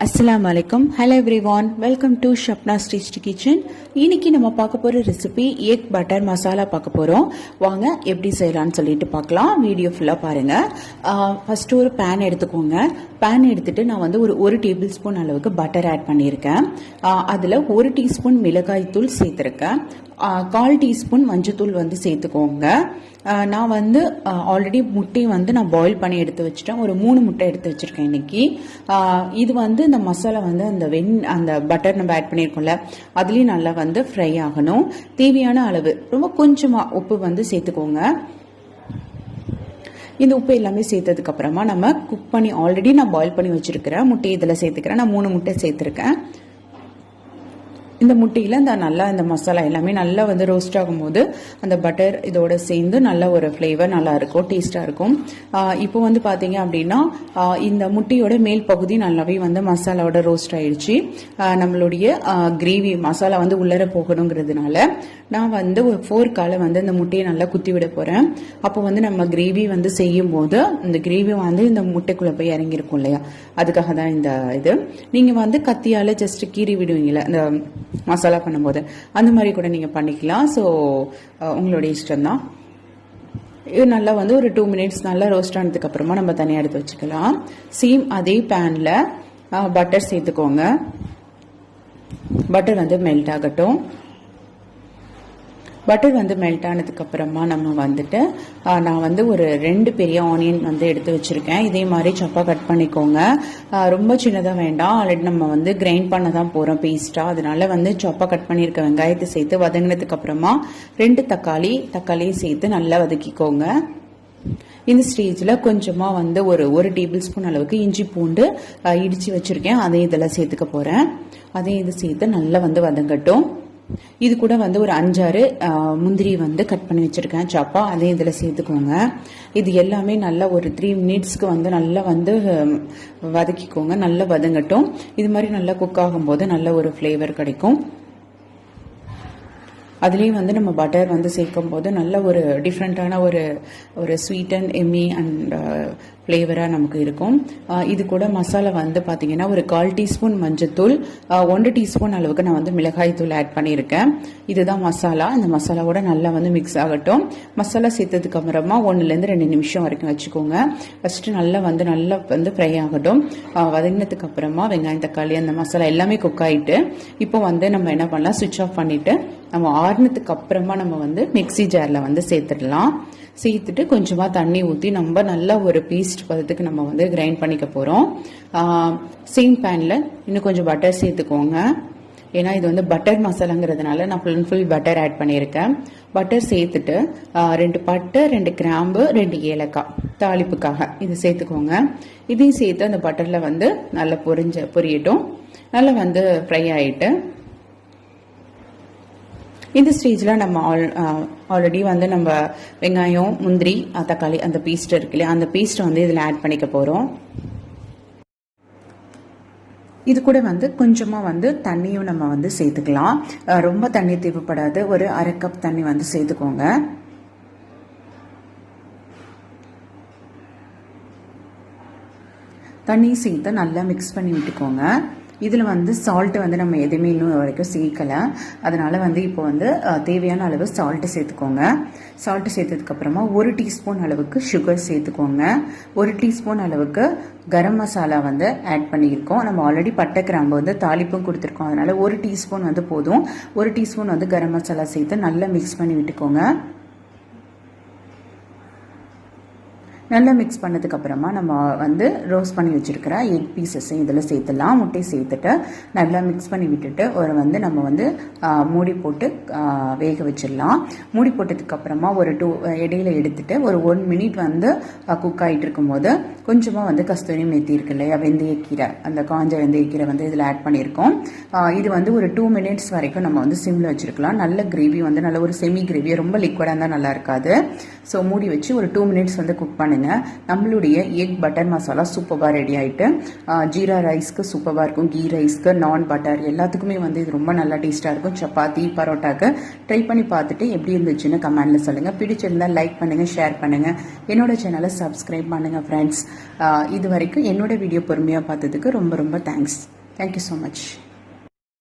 அஸ்ஸலாமு அலைக்கும். Hello everyone, welcome to Shabna ஸ்டastykitchen. இன்னைக்கு நம்ம பார்க்க போற ரெசிபி எக் பட்டர் மசாலா பார்க்க போறோம். வாங்க எப்படி செய்யலாம்னு சொல்லிட்டு பார்க்கலாம். வீடியோ ஃபுல்லா பாருங்க. ஃபர்ஸ்ட் ஒரு பேன் எடுத்துக்கோங்க. பேன் எடுத்துட்டு நான் வந்து ஒரு டேபிள் ஸ்பூன் அளவுக்கு பட்டர் ஆட் பண்ணியிருக்கேன். அதுல 1 டீஸ்பூன் மிளகாய் தூள் சேர்த்திருக்கேன். 1/4 டீஸ்பூன் மஞ்சத்தூள் வந்து சேர்த்துக்கோங்க. நான் வந்து ஆல்ரெடி முட்டை வந்து நான் பாயில் பண்ணி எடுத்து வச்சுட்டேன். ஒரு 3 முட்டை எடுத்து வச்சிருக்கேன் இன்னைக்கு. இது வந்து இந்த மசாலா வந்து அந்த பட்டர் நம்ம ஆட் பண்ணியிருக்கோம்ல, அதுலேயும் நல்லா வந்து ஃப்ரை ஆகணும். தேவையான அளவு ரொம்ப கொஞ்சமா உப்பு வந்து சேர்த்துக்கோங்க. இந்த உப்பு எல்லாமே சேர்த்ததுக்கு அப்புறமா நம்ம குக் பண்ணி ஆல்ரெடி நான் பாயில் பண்ணி வச்சிருக்கிறேன் முட்டையை இதில் சேர்த்துக்கிறேன். நான் 3 முட்டை சேர்த்துருக்கேன். இந்த முட்டையில் இந்த மசாலா எல்லாமே நல்லா வந்து ரோஸ்ட் ஆகும்போது அந்த பட்டர் இதோட சேர்ந்து நல்ல ஒரு ஃப்ளேவர் நல்லா இருக்கும், டேஸ்டாக இருக்கும். இப்போ வந்து பார்த்தீங்க அப்படின்னா இந்த முட்டையோட மேல் பகுதி நல்லாவே வந்து மசாலாவோட ரோஸ்ட் ஆயிடுச்சு. நம்மளுடைய கிரேவி மசாலா வந்து உள்ளர போகணுங்கிறதுனால நான் வந்து ஒரு ஃபோர்க்கால வந்து இந்த முட்டையை நல்லா குத்தி விட போகிறேன். அப்போ வந்து நம்ம கிரேவி வந்து செய்யும் போது இந்த கிரேவி வந்து இந்த முட்டைக்குள்ளே போய் இறங்கியிருக்கும் இல்லையா, அதுக்காக தான் இந்த இது. நீங்கள் வந்து கத்தியால் ஜஸ்ட் கீறி விடுவீங்களா இந்த மசாலா பண்ணும்போது, அந்த மாதிரி கூட நீங்கள் பண்ணிக்கலாம். ஸோ உங்களுடைய இஷ்டம்தான். இது நல்லா வந்து ஒரு 2 மினிட்ஸ் நல்லா ரோஸ்ட் ஆனதுக்கு அப்புறமா நம்ம தனியாக எடுத்து வச்சுக்கலாம். சேம் அதே பேனில் பட்டர் சேர்த்துக்கோங்க. பட்டர் வந்து மெல்ட் ஆகட்டும். பட்டர் வந்து மெல்ட் ஆனதுக்கு அப்புறமா நம்ம வந்துட்டு நான் வந்து ஒரு 2 பெரிய ஆனியன் வந்து எடுத்து வச்சிருக்கேன். இதே மாதிரி சப்பா கட் பண்ணிக்கோங்க. ரொம்ப சின்னதாக வேண்டாம், ஆல்ரெடி நம்ம வந்து கிரைண்ட் பண்ண தான் போகிறோம் பேஸ்டா. அதனால வந்து சப்பா கட் பண்ணியிருக்க வெங்காயத்தை சேர்த்து வதங்கினதுக்கு அப்புறமா 2 தக்காளியும் சேர்த்து நல்லா வதக்கிக்கோங்க. இந்த ஸ்டேஜில் கொஞ்சமாக வந்து ஒரு டேபிள் ஸ்பூன் அளவுக்கு இஞ்சி பூண்டு இடித்து வச்சுருக்கேன், அதையும் இதில் சேர்த்துக்க போகிறேன். அதையும் இது சேர்த்து நல்லா வந்து வதங்கட்டும். இது கூட வந்து ஒரு 5-6 முந்திரி வந்து கட் பண்ணி வச்சிருக்கேன் சாப்பா, அதையும் இதில் சேர்த்துக்கோங்க. இது எல்லாமே நல்லா ஒரு 3 மினிட்ஸ்க்கு வந்து நல்லா வந்து வதக்கிக்கோங்க, நல்லா வதங்கட்டும். இது மாதிரி நல்லா குக் ஆகும்போது நல்ல ஒரு ஃப்ளேவர் கிடைக்கும். அதுலேயும் வந்து நம்ம பட்டர் வந்து சேர்க்கும் போது நல்ல ஒரு டிஃப்ரெண்ட்டான ஒரு ஸ்வீட் அண்ட் எம்மி அண்ட் ஃப்ளேவராக நமக்கு இருக்கும். இது கூட மசாலா வந்து பார்த்தீங்கன்னா ஒரு 1/4 டீஸ்பூன் மஞ்சத்தூள், 1 டீஸ்பூன் அளவுக்கு நான் வந்து மிளகாய் தூள் ஆட் பண்ணியிருக்கேன். இதுதான் மசாலா. இந்த மசாலாவோட நல்லா வந்து மிக்ஸ் ஆகட்டும். மசாலா சேர்த்ததுக்கு அப்புறமா 1-2 நிமிஷம் வரைக்கும் வச்சுக்கோங்க. ஃபஸ்ட்டு நல்லா வந்து ஃப்ரை ஆகட்டும். வதங்கினதுக்கு அப்புறமா வெங்காயம் தக்காளி அந்த மசாலா எல்லாமே குக் ஆகிட்டு இப்போ வந்து நம்ம என்ன பண்ணலாம், சுவிட்ச் ஆஃப் பண்ணிவிட்டு நம்ம ஆறுனதுக்கு அப்புறமா நம்ம வந்து மிக்ஸி ஜாரில் வந்து சேர்த்துடலாம். சேர்த்துட்டு கொஞ்சமாக தண்ணி ஊற்றி நம்ம நல்லா ஒரு பேஸ்ட் பதத்துக்கு நம்ம வந்து கிரைண்ட் பண்ணிக்க போகிறோம். சேம் பேனில் இன்னும் கொஞ்சம் பட்டர் சேர்த்துக்கோங்க. ஏன்னா இது வந்து பட்டர் மசாலாங்கிறதுனால நான் ஃபுல் பட்டர் ஆட் பண்ணியிருக்கேன். பட்டர் சேர்த்துட்டு 2 பட்டை, 2 கிராம்பு, 2 ஏலக்காய் தாளிப்புக்காக இது சேர்த்துக்கோங்க. இதையும் சேர்த்து அந்த பட்டரில் வந்து நல்லா பொரியட்டும். நல்லா வந்து ஃப்ரை ஆகிட்டு இந்த ஸ்டேஜில் நம்ம ஆல்ரெடி வந்து நம்ம வெங்காயம், முந்திரி, தக்காளி அந்த பேஸ்ட் இருக்கு இல்லையா, அந்த பேஸ்ட்டை வந்து இதில் ஆட் பண்ணிக்க போகிறோம். இது கூட வந்து கொஞ்சமாக வந்து தண்ணியும் நம்ம வந்து சேர்த்துக்கலாம். ரொம்ப தண்ணி தேவைப்படாது, ஒரு 1/2 கப் தண்ணி வந்து சேர்த்துக்கோங்க. தண்ணி சேர்த்து நல்லா மிக்ஸ் பண்ணி விட்டுக்கோங்க. இதில் வந்து சால்ட்டு வந்து நம்ம எதுவுமே இன்னும் வரைக்கும் சேர்க்கலை, அதனால் வந்து இப்போ வந்து தேவையான அளவு சால்ட்டு சேர்த்துக்கோங்க. சால்ட்டு சேர்த்ததுக்கப்புறமா 1 டீஸ்பூன் அளவுக்கு சுகர் சேர்த்துக்கோங்க. 1 டீஸ்பூன் அளவுக்கு கரம் மசாலா வந்து ஆட் பண்ணியிருக்கோம். நம்ம ஆல்ரெடி பட்டை கிராம்பு வந்து தாளிப்பும் கொடுத்துருக்கோம், அதனால் 1 டீஸ்பூன் வந்து போதும். 1 டீஸ்பூன் வந்து கரம் மசாலா சேர்த்து நல்லா மிக்ஸ் பண்ணி விட்டுக்கோங்க. நல்லா மிக்ஸ் பண்ணதுக்கு அப்புறமா நம்ம வந்து ரோஸ்ட் பண்ணி வச்சிருக்கிற எக் பீசஸையும் இதில் சேர்த்துலாம். முட்டை சேர்த்துட்டு நல்லா மிக்ஸ் பண்ணி விட்டுட்டு நம்ம வந்து மூடி போட்டு வேக வச்சிடலாம். மூடி போட்டதுக்கு அப்புறமா இடையில எடுத்துட்டு ஒரு 1 மினிட் வந்து குக் ஆகிட்டு இருக்கும்போது கொஞ்சமாக வந்து கஸ்தூரி மெத்தி இருக்கு இல்லையா, வெந்தயக்கீரை, அந்த காஞ்ச வெந்தயக்கீரை வந்து இதில் ஆட் பண்ணியிருக்கோம். இது வந்து ஒரு 2 மினிட்ஸ் வரைக்கும் நம்ம வந்து சிம்மில் வச்சிருக்கலாம். நல்ல கிரேவி வந்து நல்ல ஒரு செமி கிரேவி, ரொம்ப லிக்விடாக இருந்தால் நல்லா இருக்காது. ஸோ மூடி வச்சு ஒரு 2 மினிட்ஸ் வந்து குக் பண்ணுங்கள். நம்மளுடைய எக் பட்டர் மசாலா சூப்பராக ரெடி ஆகிட்டு ஜீரா ரைஸ்க்கு சூப்பராக இருக்கும், கீ ரைஸ்க்கு, நான் பட்டர் எல்லாத்துக்குமே வந்து இது ரொம்ப நல்லா டேஸ்ட்டாக இருக்கும். சப்பாத்தி பரோட்டாக்கு ட்ரை பண்ணி பார்த்துட்டு எப்படி இருந்துச்சுன்னு கமெண்டில் சொல்லுங்கள். பிடிச்சிருந்தால் லைக் பண்ணுங்கள், ஷேர் பண்ணுங்கள், என்னோட சேனலை சப்ஸ்கிரைப் பண்ணுங்கள் ஃப்ரெண்ட்ஸ். இது வரைக்கும் என்னோட வீடியோ பொறுமையாக பார்த்ததுக்கு ரொம்ப ரொம்ப தேங்க்ஸ். Thank you so much.